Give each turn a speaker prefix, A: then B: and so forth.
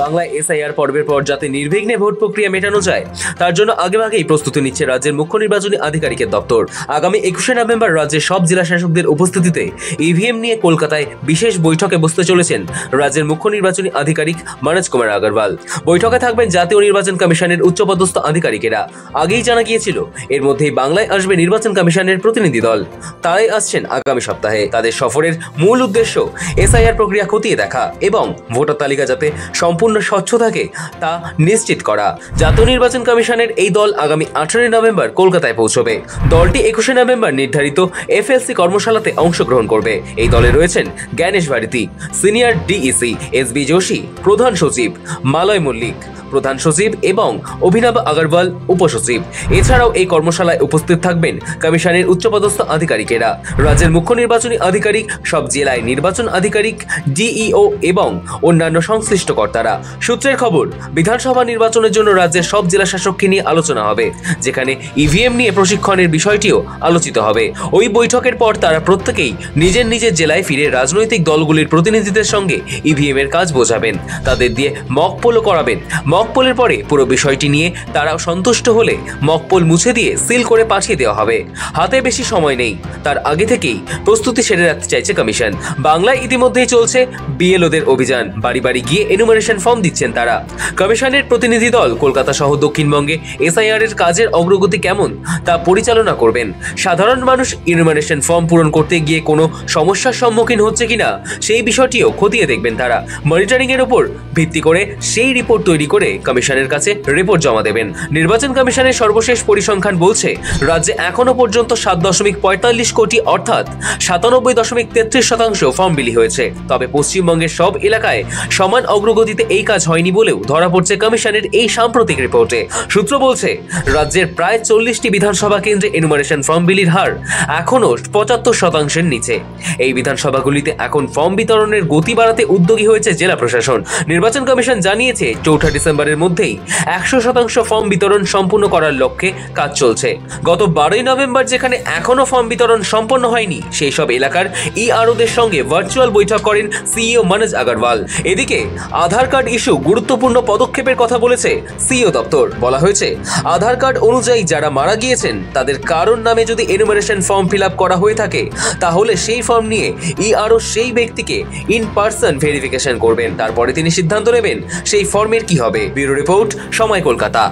A: বাংলায় এসআইআর পর্বের পর যাতে নির্বিঘ্নে ভোট প্রক্রিয়া মেটানো যায় তার জন্য আগেভাগেই প্রস্তুতি নিচ্ছে রাজ্যের মুখ্য নির্বাচনী আধিকারিকের দপ্তর। আগামী 21শে নভেম্বর রাজ্যের সব জেলা শাসকদের উপস্থিতিতে ইভিএম নিয়ে কলকাতায় বিশেষ বৈঠকে বসতে চলেছেন রাজ্যের মুখ্য নির্বাচনী আধিকারিক মনোজ কুমার আগরওয়াল। বৈঠকে থাকবেন জাতীয় নির্বাচন কমিশনের উচ্চপদস্থ আধিকারিকেরা। আগেই জানা গিয়েছিল এর মধ্যেই বাংলায় আসবে নির্বাচন কমিশনের প্রতিনিধি দল। তারাই আসছেন আগামী সপ্তাহে। তাদের সফরের মূল উদ্দেশ্য এসআইআর প্রক্রিয়া খতিয়ে দেখা এবং ভোটার তালিকা যাতে সম্পূর্ণ স্বচ্ছ থাকে তা নিশ্চিত করা। জাতীয় নির্বাচন কমিশনের এই দল আগামী 18 নভেম্বর কলকাতায় পৌঁছবে। দলটি 21শে নভেম্বর নির্ধারিত এফএলসি কর্মশালাতে অংশগ্রহণ করবে। এই দলে রয়েছেন Gyanesh Bharati, senior DEC SB Joshi, প্রধান সচিব মালয় মল্লিক প্রধান সচিব এবং অভিনব আগরওয়াল উপসচিব। এছাড়াও এই কর্মশালায় উপস্থিত থাকবেন কমিশনের উচ্চপদস্থ আধিকারিকেরা, রাজ্যের মুখ্য নির্বাচনী আধিকারিক, সব জেলায় নির্বাচন আধিকারিক, ডিইও এবং অন্যান্য সংশ্লিষ্ট কর্তারা। সূত্রের খবর, বিধানসভা নির্বাচনের জন্য রাজ্যের সব জেলা শাসককে নিয়ে আলোচনা হবে, যেখানে ইভিএম নিয়ে প্রশিক্ষণের বিষয়টিও আলোচিত হবে। ওই বৈঠকের পর তারা প্রত্যেকেই নিজের নিজের জেলায় ফিরে রাজনৈতিক দলগুলির প্রতিনিধিদের সঙ্গে ইভিএম এর কাজ বোঝাবেন, তাদের দিয়ে মক পোলও করাবেন। মক পোলের পরে পুরো বিষয়টি নিয়ে তারা সন্তুষ্ট হলে মক পোল মুছে দিয়ে সিল করে পাঠিয়ে দেওয়া হবে। হাতে বেশি সময় নেই, তার আগে থেকেই প্রস্তুতি সেরে রাখতে চাইছে কমিশন। বাংলায় ইতিমধ্যেই চলছে বিএলওদের অভিযান। বাড়ি বাড়ি গিয়ে এনুমারেশন ফর্ম দিচ্ছেন তারা। কমিশনের প্রতিনিধি দল কলকাতা সহ দক্ষিণবঙ্গে এসআইআর এর কাজের অগ্রগতি কেমন তা পরিচালনা করবেন। সাধারণ মানুষ এনুমারেশন ফর্ম পূরণ করতে গিয়ে কোনো সমস্যার সম্মুখীন হচ্ছে কিনা সেই বিষয়টিও খতিয়ে দেখবেন তারা। মনিটরিং এর উপর ভিত্তি করে সেই রিপোর্ট তৈরি করে কমিশনের কাছে রিপোর্ট জমা দেবেন। নির্বাচন কমিশনের সর্বশেষ পরিসংখ্যান বলছে রাজ্যে এখনো পর্যন্ত 7.45 কোটি অর্থাৎ 97.33% ফর্ম বিলি হয়েছে। তবে পশ্চিমবঙ্গের সব এলাকায় সমান অগ্রগতিতে এই কাজ হয়নি বলেও ধরা পড়ছে কমিশনের এই সাম্প্রতিক রিপোর্টে। সূত্র বলছে রাজ্যের প্রায় 40টি বিধানসভা কেন্দ্রে এনুমারেশন ফর্ম বিলির হার এখনো 75%-এর নিচে। এই বিধানসভাগুলিতে এখন ফর্ম বিতরণের গতি বাড়াতে উদ্যোগী হয়েছে জেলা প্রশাসন। নির্বাচন কমিশন জানিয়েছে 4 ডিসেম্বরের মধ্যেই 100% ফর্ম বিতরণ সম্পূর্ণ করার লক্ষ্যে কাজ চলছে। গত 12 নভেম্বর যেখানে এখনো ফর্ম বিতরণ সম্পন্ন হয়নি সেই সব এলাকার ইআরওদের সঙ্গে ভার্চুয়াল বৈঠক করেন সিইও মনোজ আগরওয়াল। এদিকে আধার কার্ড ইস্যু গুরুত্বপূর্ণ পদক্ষেপের কথা বলেছে সিইও দপ্তর। বলা হয়েছে আধার কার্ড অনুযায়ী যারা মারা গিয়েছেন তাদের কারোর নামে যদি এনুমারেশন ফর্ম ফিল আপ করা হয়ে থাকে তাহলে সেই ফর্ম নিয়ে ইআরও সেই ব্যক্তিকে ইন পার্সন ভেরিফিকেশন করবেন। তারপরে তিনি সিদ্ধান্ত নেবেন সেই ফর্মের কি হবে। ব্যুরো রিপোর্ট, সময়, কলকাতা।